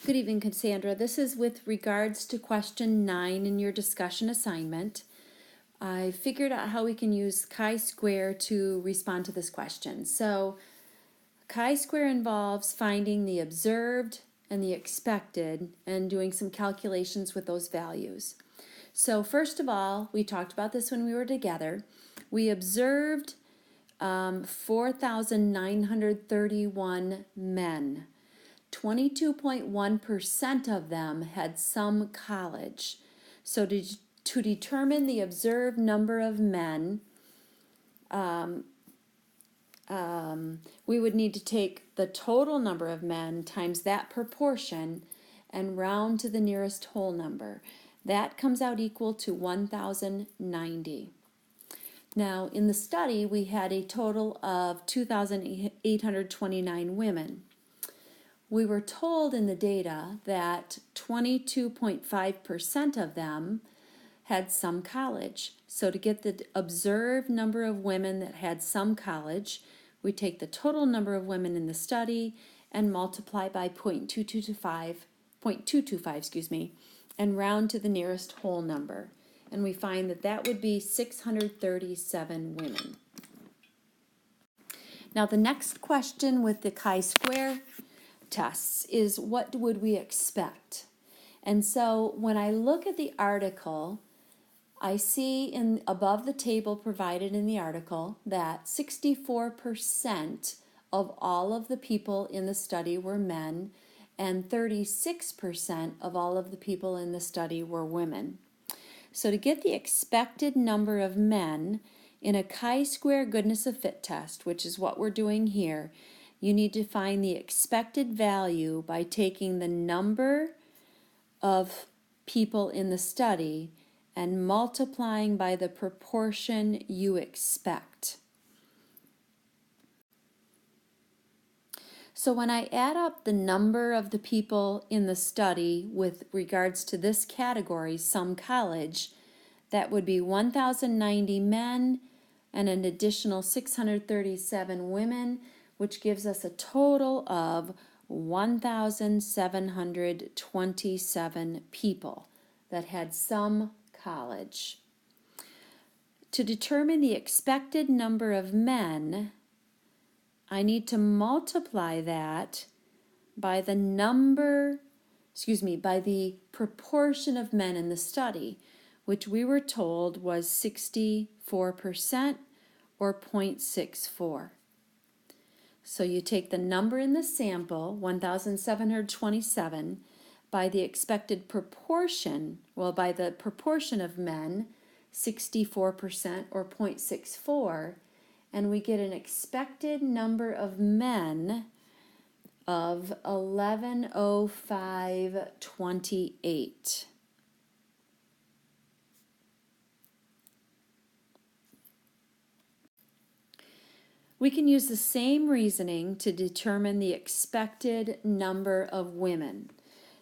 Good evening, Cassandra. This is with regards to question 9 in your discussion assignment. I figured out how we can use chi-square to respond to this question. So chi-square involves finding the observed and the expected and doing some calculations with those values. So first of all, we talked about this when we were together. We observed 4,931 men. 22.1% of them had some college. So to determine the observed number of men, we would need to take the total number of men times that proportion and round to the nearest whole number. That comes out equal to 1,090. Now, in the study, we had a total of 2,829 women. We were told in the data that 22.5% of them had some college. So to get the observed number of women that had some college, we take the total number of women in the study and multiply by 0.225, and round to the nearest whole number. And we find that that would be 637 women. Now the next question with the chi-square tests is, what would we expect? And so when I look at the article, I see above the table provided in the article that 64% of all of the people in the study were men and 36% of all of the people in the study were women. So to get the expected number of men in a chi-square goodness of fit test, which is what we're doing here, you need to find the expected value by taking the number of people in the study and multiplying by the proportion you expect. So when I add up the number of the people in the study with regards to this category, some college, that would be 1,090 men and an additional 637 women, which gives us a total of 1,727 people that had some college. To determine the expected number of men, I need to multiply that by the proportion of men in the study, which we were told was 64% or 0.64. So you take the number in the sample, 1,727, by the expected proportion, by the proportion of men, 64% or 0.64, and we get an expected number of men of 1105.28. We can use the same reasoning to determine the expected number of women.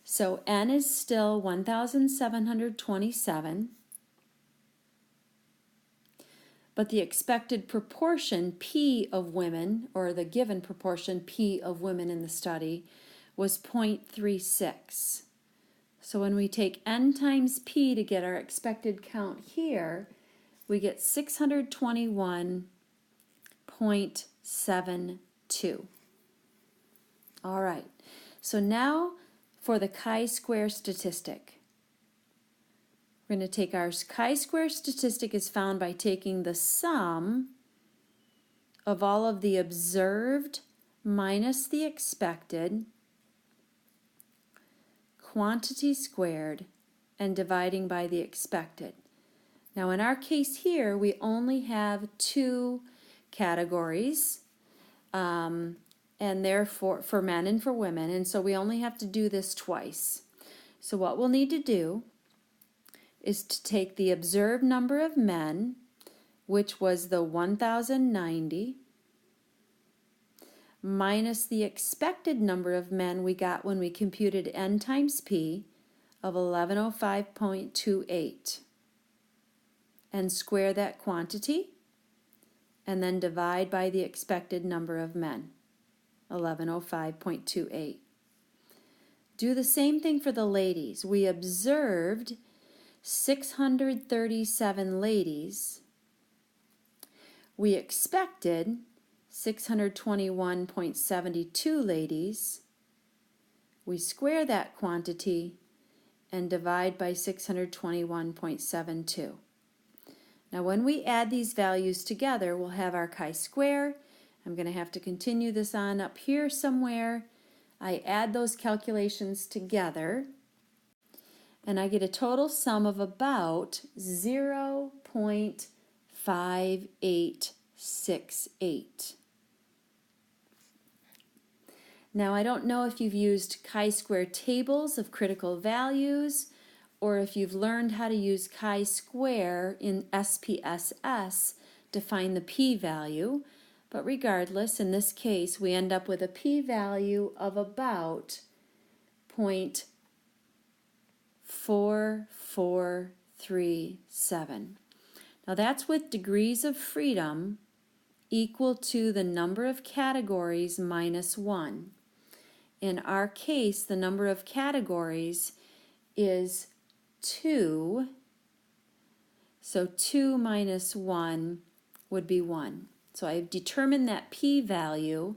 So N is still 1,727, but the expected proportion P of women, or the given proportion P of women in the study, was 0.36. So when we take N times P to get our expected count here, we get 621.72. All right, so now for the chi-square statistic. We're going to take our chi-square statistic is found by taking the sum of all of the observed minus the expected, quantity squared, and dividing by the expected. Now in our case here, we only have two categories, and therefore for men and for women, and so we only have to do this twice. So what we'll need to do is to take the observed number of men, which was the 1,090, minus the expected number of men we got when we computed N times P of 1105.28, and square that quantity, and then divide by the expected number of men, 1105.28. Do the same thing for the ladies. We observed 637 ladies. We expected 621.72 ladies. We square that quantity and divide by 621.72. Now when we add these values together, we'll have our chi-square. I'm going to have to continue this on up here somewhere. I add those calculations together, and I get a total sum of about 0.5868. Now I don't know if you've used chi-square tables of critical values, or if you've learned how to use chi-square in SPSS to find the p-value, but regardless, in this case, we end up with a p-value of about 0.4437. Now that's with degrees of freedom equal to the number of categories minus 1. In our case, the number of categories is 2, so 2 minus 1 would be 1. So I've determined that p-value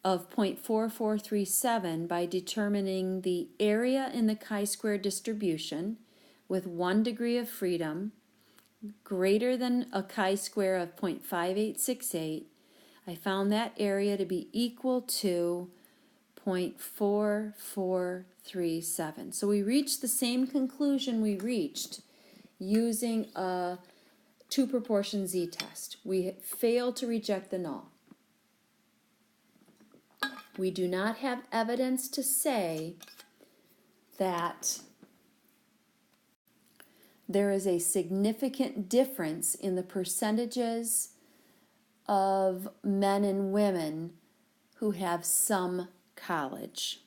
of 0.4437 by determining the area in the chi-square distribution with 1 degree of freedom greater than a chi-square of 0.5868. I found that area to be equal to 0.4437. So we reached the same conclusion we reached using a two-proportion z-test. We failed to reject the null. We do not have evidence to say that there is a significant difference in the percentages of men and women who have some college.